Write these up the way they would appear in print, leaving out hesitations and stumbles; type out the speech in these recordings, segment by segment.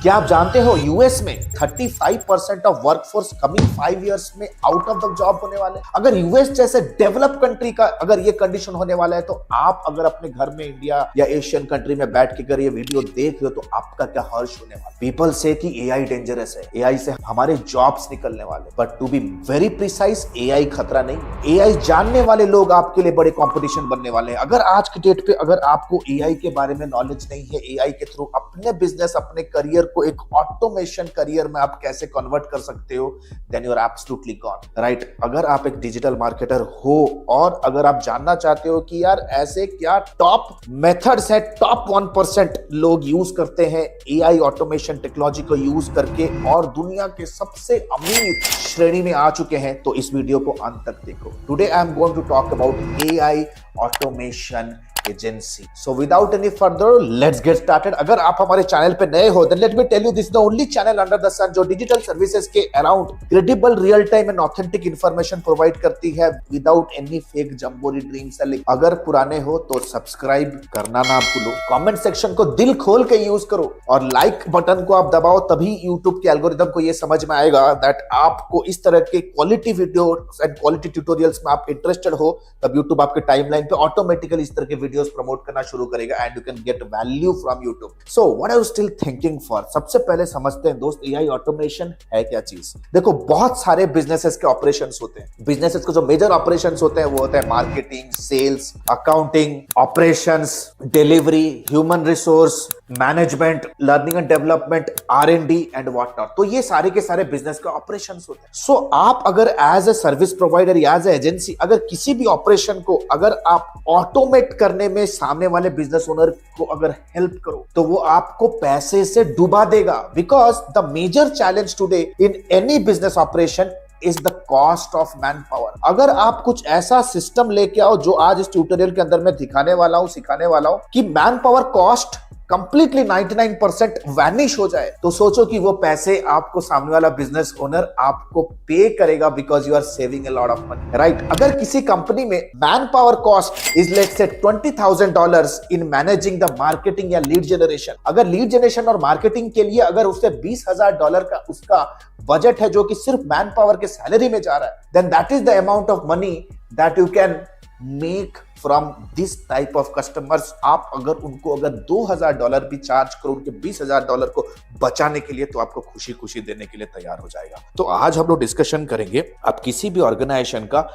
क्या आप जानते हो यूएस में 35% ऑफ वर्कफोर्स कमिंग 5 इयर्स में आउट ऑफ द जॉब होने वाले हैं। अगर यूएस जैसे डेवलप कंट्री का अगर ये कंडीशन होने वाला है तो आप अगर अपने घर में इंडिया या एशियन कंट्री में बैठ के अगर ये वीडियो देख रहे हो तो आपका क्या हर्ष होने वाला। पीपल से कि एआई डेंजरस है, एआई से हमारे जॉब्स निकलने वाले, but to be very precise AI खतरा नहीं। एआई जानने वाले लोग आपके लिए बड़े कंपटीशन बनने वाले हैं। अगर आज के डेट पे अगर आपको एआई के बारे में नॉलेज नहीं है, एआई के थ्रू अपने बिजनेस अपने करियर को एक ऑटोमेशन करियर में आप कैसे कन्वर्ट कर सकते हो, then you are absolutely gone, right. अगर आप एक डिजिटल मार्केटर हो और अगर आप जानना चाहते हो कि यार ऐसे क्या टॉप मेथड्स है, टॉप 1% लोग यूज करते हैं एआई ऑटोमेशन टेक्नोलॉजी को यूज करके और दुनिया के सबसे अमीर श्रेणी में आ चुके हैं, तो इस वीडियो को अंत तक देखो। Today I am going to talk about AI automation agency. So without any further let's get started. अगर आप हमारे चैनल पे नए हो then let me tell you this the only channel under the sun जो डिजिटल सर्विसेज के around credible real time and authentic information provide करती है without any fake jamboree dream selling. अगर पुराने हो तो सब्सक्राइब करना ना भूलो, कमेंट सेक्शन को दिल खोल के यूज करो और लाइक बटन को आप दबाओ, तभी यूट्यूब के एल्गोरिदम को ये समझ में आएगा दैट आपको इस तरह के quality video and quality tutorials में आप इंटरेस्टेड हो, तब यूट्यूब आपके टाइमलाइन पे ऑटोमेटिकली इस तरह के वीडियोस प्रमोट करना शुरू करेगा and you can get value from YouTube. So what are you still thinking for? सबसे पहले समझते हैं दोस्त एआई ऑटोमेशन है क्या चीज। देखो बहुत सारे बिजनेसेस के ऑपरेशंस होते हैं। बिजनेसेस के जो मेजर ऑपरेशंस होते हैं वो होते हैं marketing, sales, accounting, operations, delivery, human resource management, learning and development, R&D and what not. तो ये सारे के सारे बिजनेस के ऑपरेशंस होते हैं। सो आप अगर एज ए सर्विस प्रोवाइडर या एज ए एजेंसी अगर किसी भी ऑपरेशन को अगर आप ऑटोमेट करने में सामने वाले बिजनेस ओनर को अगर हेल्प करो तो वो आपको पैसे से डुबा देगा। Because the major challenge today in any business operation is the cost of manpower। अगर आप कुछ ऐसा सिस्टम लेके आओ जो आज इस ट्यूटोरियल के अंदर मैं दिखाने वाला हूं, सिखाने वाला हूं कि man power cost completely 99% vanish हो जाए, तो सोचो कि वो पैसे आपको सामने वाला बिजनेस ओनर आपको पे करेगा because you are saving a lot of money, right. अगर किसी कंपनी में man power cost is let's say $20,000 in managing the marketing या लीड जनरेशन, अगर लीड जनरेशन और मार्केटिंग के लिए अगर उससे $20,000 का उसका बजट है जो कि सिर्फ मैन पावर के सैलरी में जा रहा है, then that is the amount of money that you can make from this type of customers. आप अगर उनको अगर $2,000 भी चार्ज करो उनके $20,000 को बचाने के लिए, तो आपको खुशी खुशी देने के लिए तैयार हो जाएगा। तो आज हम लोग डिस्कशन करेंगे आप किसी भी ऑर्गेनाइजेशन का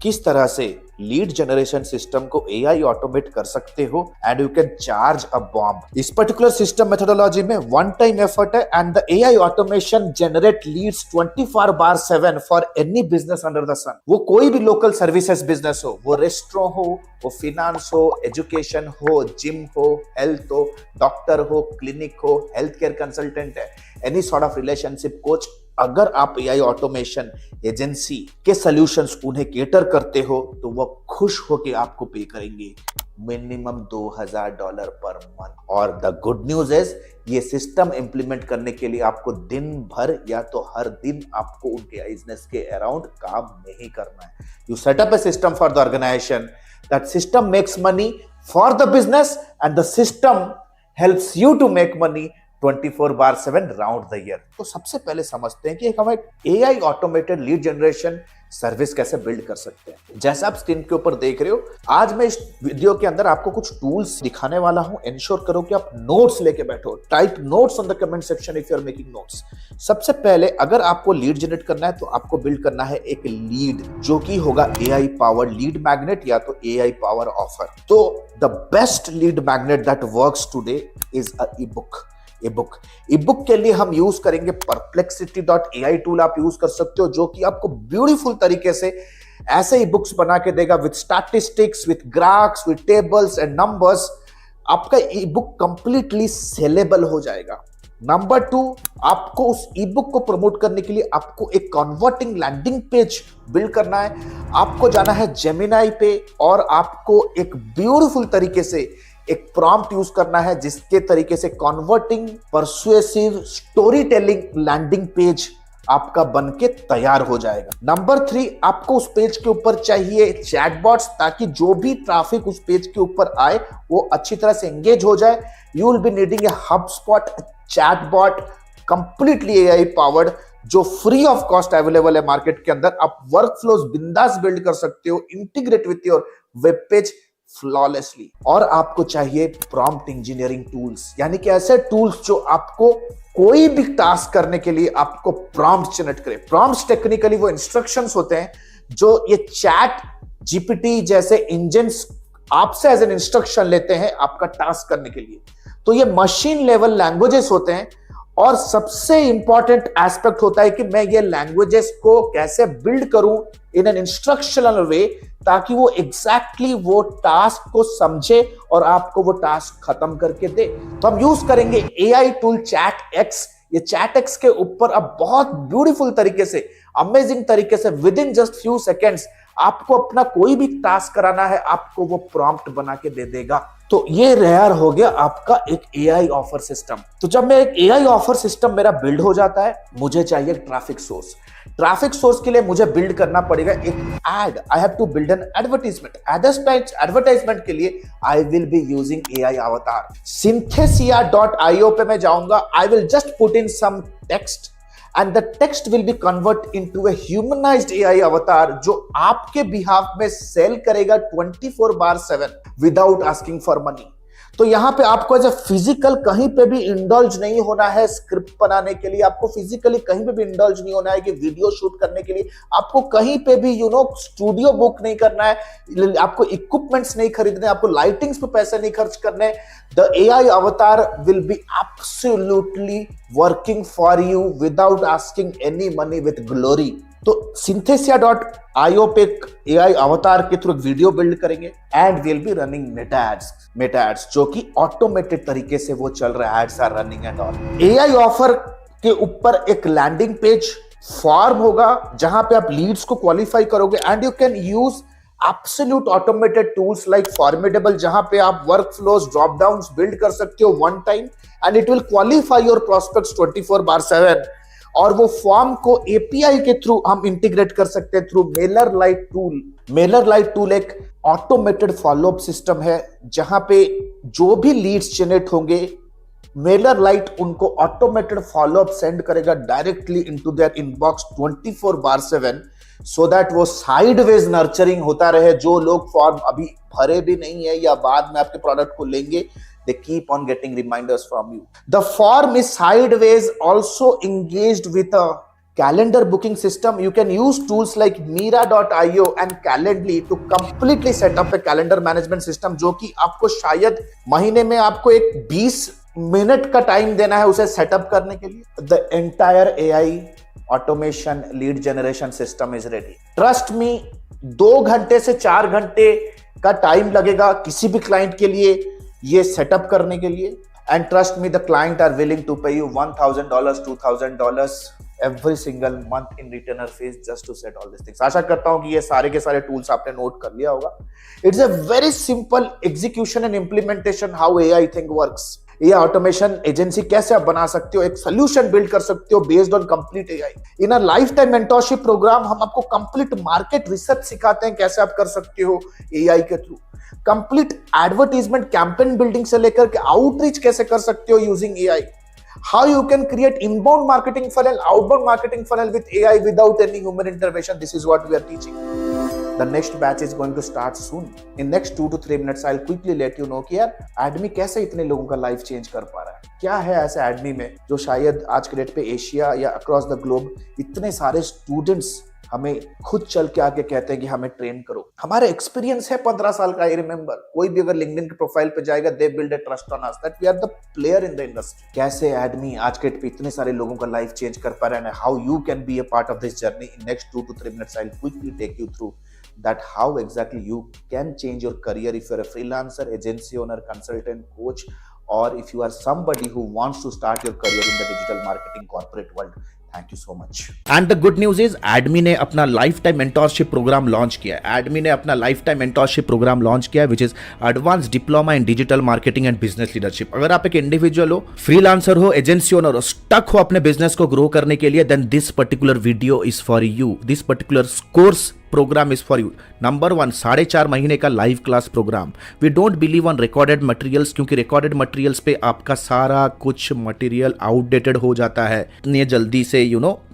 किस तरह से लीड जनरेशन सिस्टम को एआई ऑटोमेट कर सकते हो and you can charge a bomb. इस पर्टिकुलर सिस्टम मेथोडोलॉजी में वन टाइम एफर्ट है and the AI automation generate leads 24/7 for any business under the sun. वो कोई भी लोकल सर्विसेज बिजनेस हो, वो रेस्टोरेंट हो, वो फिनांस हो, एजुकेशन हो, जिम हो, हेल्थ हो, डॉक्टर हो, क्लिनिक हो, हेल्थ केयर कंसल्टेंट है, any sort of relationship coach, अगर आप एआई ऑटोमेशन एजेंसी के सॉल्यूशंस उन्हें केटर करते हो तो वो खुश होकर आपको पे करेंगे मिनिमम $2,000 पर मंथ। और द गुड न्यूज इज ये सिस्टम इंप्लीमेंट करने के लिए आपको दिन भर या तो हर दिन आपको उनके बिजनेस के अराउंड काम नहीं करना है। You set up a system for the organisation, that system makes money for the business and the system helps you to make money 24/7 round the year. तो सबसे पहले समझते हैं कि हम एक AI automated lead generation service कैसे build कर सकते हैं। जैसा आप स्क्रीन के ऊपर देख रहे हो, आज मैं इस वीडियो के अंदर आपको कुछ टूल्स दिखाने वाला हूं। इंश्योर करो कि आप नोट्स लेके बैठो, type notes on the comment section if you are making notes. सबसे पहले अगर आपको लीड जनरेट करना है तो आपको बिल्ड करना है एक लीड जो कि होगा एआई पावर लीड मैग्नेट या तो एआई पावर ऑफर। तो the best lead magnet that works today is a E book के लिए हम यूज करेंगे perplexity.ai टूल। आप यूज कर सकते हो जो कि आपको ब्यूटीफुल तरीके से ऐसे ई बुक्स बना के देगा with statistics, with graphs, with tables and numbers. आपका ई बुक कंप्लीटली सेलेबल हो जाएगा। नंबर 2, आपको उस ई बुक को प्रमोट करने के लिए आपको एक कन्वर्टिंग लैंडिंग पेज बिल्ड करना है। आपको जाना है जेमिनाई पे और आपको एक ब्यूटीफुल तरीके से एक प्रॉम्प्ट यूज करना है जिसके तरीके से converting persuasive story telling landing page आपका बन के तैयार हो जाएगा। नंबर 3, आपको उस पेज के ऊपर चाहिए चैटबॉट्स, ताकि जो भी ट्रैफिक उस पेज के ऊपर आए वो अच्छी तरह से एंगेज हो जाए। You will be needing a HubSpot chatbot, completely AI powered, जो फ्री ऑफ कॉस्ट अवेलेबल है मार्केट के अंदर। आप वर्क फ्लोज बिंदास बिल्ड कर सकते हो, integrate with your web page flawlessly. और आपको चाहिए प्रॉम्प्ट इंजीनियरिंग टूल्स, यानी कि ऐसे टूल्स जो आपको कोई भी टास्क करने के लिए आपको प्रॉम्प्ट जनरेट करे। प्रॉम्प्ट्स टेक्निकली वो इंस्ट्रक्शंस होते हैं जो ये चैट जीपीटी जैसे इंजन्स आपसे एज एन इंस्ट्रक्शन लेते हैं आपका टास्क करने के लिए। तो ये मशीन लेवल लैंग्वेजेस होते हैं, और सबसे इंपॉर्टेंट एस्पेक्ट होता है कि मैं ये लैंग्वेजेस को कैसे बिल्ड करूं इन एन इंस्ट्रक्शनल वे, ताकि वो एग्जैक्टली वो टास्क को समझे और आपको वो टास्क खत्म करके दे। तो हम यूज करेंगे एआई टूल चैट-एक्स। ये चैट-एक्स के ऊपर अब बहुत ब्यूटीफुल तरीके से, अमेजिंग तरीके से, with in just few seconds आपको अपना कोई भी टास्क कराना है, आपको वो प्रॉम्प्ट बना के दे देगा। तो ये रेयर हो गया आपका एक एआई ऑफर सिस्टम। तो जब मैं एक एआई ऑफर सिस्टम मेरा बिल्ड हो जाता है, मुझे चाहिए ट्रैफिक सोर्स। ट्रैफिक सोर्स के लिए मुझे बिल्ड करना पड़ेगा एक ad. I have to build an advertisement. Advertisement के लिए I will be using AI avatar. Synthesia.io पे मैं जाऊंगा। I will just put in some text and the text will be convert into a humanized AI avatar जो आपके behalf में cell करेगा 24/7 without asking for money। तो यहां पे आपको एज ए फिजिकल कहीं पे भी इंडल्ज नहीं होना है स्क्रिप्ट बनाने के लिए, आपको फिजिकली कहीं पे भी इंडल्ज नहीं होना है कि वीडियो शूट करने के लिए, आपको कहीं पे भी स्टूडियो बुक नहीं करना है, आपको इक्विपमेंट्स नहीं खरीदने, आपको लाइटिंग्स पे पैसे नहीं खर्च करने। The AI avatar will be absolutely working for you without asking any money with glory. तो Synthesia.io पे एआई अवतार के थ्रू वीडियो बिल्ड करेंगे and will be running Meta ads जो कि ऑटोमेटेड तरीके से वो चल रहा है, ads are running and all. AI offer के ऊपर एक लैंडिंग पेज फॉर्म होगा जहां पे आप लीड्स को क्वालिफाई करोगे and you can use absolute automated tools like formidable, जहां पे आप work flows drop downs build कर सकते हो one time and it will qualify your prospects 24/7। और वो फॉर्म को एपीआई के थ्रू हम इंटीग्रेट कर सकते हैं थ्रू मेलरलाइट टूल। मेलरलाइट टूल एक ऑटोमेटेड फॉलोअप सिस्टम है जहां पे जो भी लीड्स जनरेट होंगे, मेलरलाइट उनको ऑटोमेटेड फॉलोअप सेंड करेगा directly into their inbox 24/7, so that वो साइडवेज नर्चरिंग होता रहे। जो लोग फॉर्म अभी भरे भी नहीं है या बाद में आपके प्रोडक्ट को लेंगे, they keep on getting reminders from you. The form is sideways also engaged with a calendar booking system. You can use tools like Mira.io and Calendly to completely set up a calendar management system जो कि आपको शायद महीने में आपको एक 20 minute का time देना है उसे सेटअप करने के लिए। The entire AI automation lead generation system is ready. Trust me, 2 घंटे से 4 घंटे का टाइम लगेगा किसी भी क्लाइंट के लिए ये सेटअप करने के लिए। And trust me, the client are willing to pay you $1,000 $2,000 every single month in retainer fees just to set all this things. आशा करता हूं कि ये सारे के सारे टूल्स आपने नोट कर लिया होगा। It's a very simple execution and implementation how AI think works. ये ऑटोमेशन एजेंसी कैसे आप बना सकते हो, एक सोल्यूशन बिल्ड कर सकते हो based on complete AI. In a life time mentorship programme हम आपको कंप्लीट मार्केट रिसर्च सिखाते हैं कैसे आप कर सकते हो एआई के through. Complete advertisement campaign building से लेकर के आउटरीच कैसे कर सकते हो using AI. How you can create inbound marketing funnel, outbound marketing funnel with AI without any human intervention. This is what we are teaching. The next batch is going to start soon. In next 2 to 3 minutes, I'll quickly let you know कि यार एडमी कैसे इतने लोगों का life change कर पा रहा है। क्या है ऐसे एडमी में जो शायद आज के डेट पे एशिया या अक्रॉस द ग्लोब इतने सारे स्टूडेंट्स हमें खुद चल के आके कहते हैं कि हमें ट्रेन करो। हमारे एक्सपीरियंस है 15 साल का। आई रिमेंबर, कोई भी अगर लिंक्डइन के प्रोफाइल पे जाएगा, they build a trust on us that we are the player in the industry. कैसे एडमी आज के डेट पे इतने सारे लोगों का लाइफ चेंज कर पा रहे हैं, how you can be a part of this journey. In next 2 to 3 minutes, I'll quickly take you through that how exactly you can change your career if you're a freelancer, agency owner, consultant, coach, or if you are somebody who wants to start your career in the digital marketing corporate world. Thank you so much. And the good news is एडमी ने अपना lifetime mentorship program launch किया है। एडमी ने अपना lifetime mentorship program launch किया है which is advance diploma in digital marketing and business leadership. अगर आप एक इंडिविजुअल हो, फ्रीलांसर हो, एजेंसी ओनर हो, स्टक हो अपने बिजनेस को ग्रो करने के लिए, then this particular video is for you. This particular course programme is for you. Number 1, 4.5 महीने का live class programme. We don't believe on recorded materials, क्योंकि रिकॉर्डेड मटेरियल्स पे आपका सारा कुछ मटेरियल आउटडेटेड हो जाता है, इतनी जल्दी से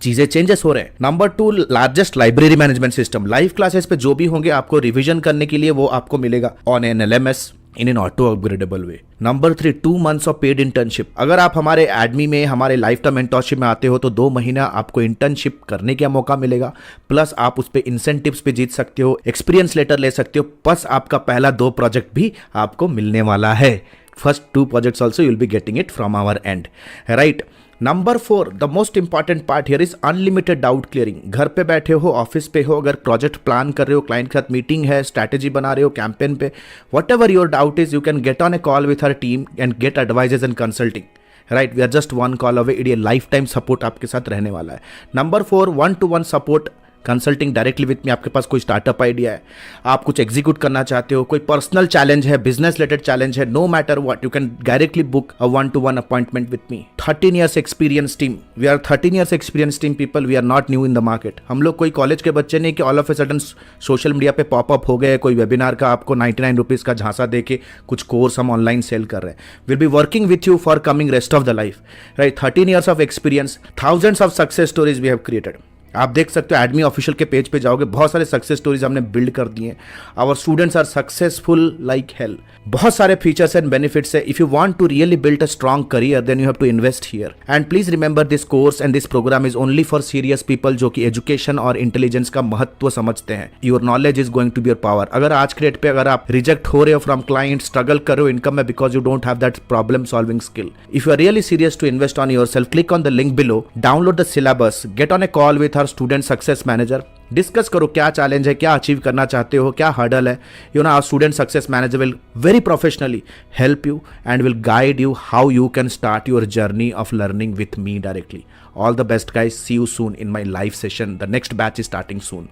चीजें चेंजेस हो रहे हैं। Number 2, largest library management system. Live classes पे जो भी होंगे आपको रिविजन करने के लिए वो आपको मिलेगा on an LMS in an auto upgradable way. Number 3, 2 months of paid internship. अगर आप हमारे एडमी में हमारे लाइफ टाइम मेंटोरशिप में आते हो तो 2 महीना आपको इंटर्नशिप करने का मौका मिलेगा, प्लस आप उस पे इंसेंटिव्स पे जीत सकते हो, एक्सपीरियंस लेटर ले सकते हो, प्लस आपका पहला 2 प्रोजेक्ट भी आपको मिलने वाला है। First 2 projects also you'll be getting it from our end, right? Number 4, the most important part here is unlimited doubt clearing. घर पे बैठे हो, ऑफिस पे हो, अगर प्रोजेक्ट प्लान कर रहे हो, क्लाइंट के साथ मीटिंग है, स्ट्रैटेजी बना रहे हो कैंपेन पे, whatever your doubt is, you can get on a call with our team and get advises and consulting, right? We are just 1 call away. ये लाइफ टाइम सपोर्ट आपके साथ रहने वाला है। Number 4, 1-to-1 support consulting directly with me. आपके पास कोई startup idea है, आप कुछ एग्जीक्यूट करना चाहते हो, कोई पर्सनल चैलेंज है, बिजनेस रिलेटेड चैलेंज है, no matter what, you can directly book a 1-to-1 appointment with me. 13 years experience team. We are 13 years experience team people. We are not new in the market. हम लोग कोई college के बच्चे नहीं कि all of a sudden social media पे popup हो गए, कोई वेबिनार का आपको 99 रुपीज का झांसा दे के कुछ कोर्स हम ऑनलाइन सेल कर रहे हैं। Will be working with you for coming rest of the life, right? 13 years of experience, thousands of success stories we have created. आप देख सकते हो एडमी ऑफिशियल के पेज पे जाओगे, बहुत सारे सक्सेस स्टोरीज हमने बिल्ड कर दिए हैं। Our students are successful like hell. बहुत सारे फीचर्स एंड बेनिफिट्स है। If you want to really build a strong career then you have to invest here. And please remember this course and this programme is only for serious people जो कि education और intelligence का महत्व समझते हैं। Your knowledge is going to be your power. अगर आज के डेट पे अगर आप रिजेक्ट हो रहे हो फ्रॉम क्लाइंट, स्ट्रगल कर रहे हो इनकम में because you don't have that problem solving skill, if you are really serious to invest on yourself, click on the link below, download the syllabus, get on a call with our student success manager, discuss करो क्या challenge है, क्या achieve करना चाहते हो, क्या hurdle है। Our student success manager will very professionally help you and will guide you how you can start your journey of learning with me directly. All the best guys. See you soon in my live session. The next batch is starting soon.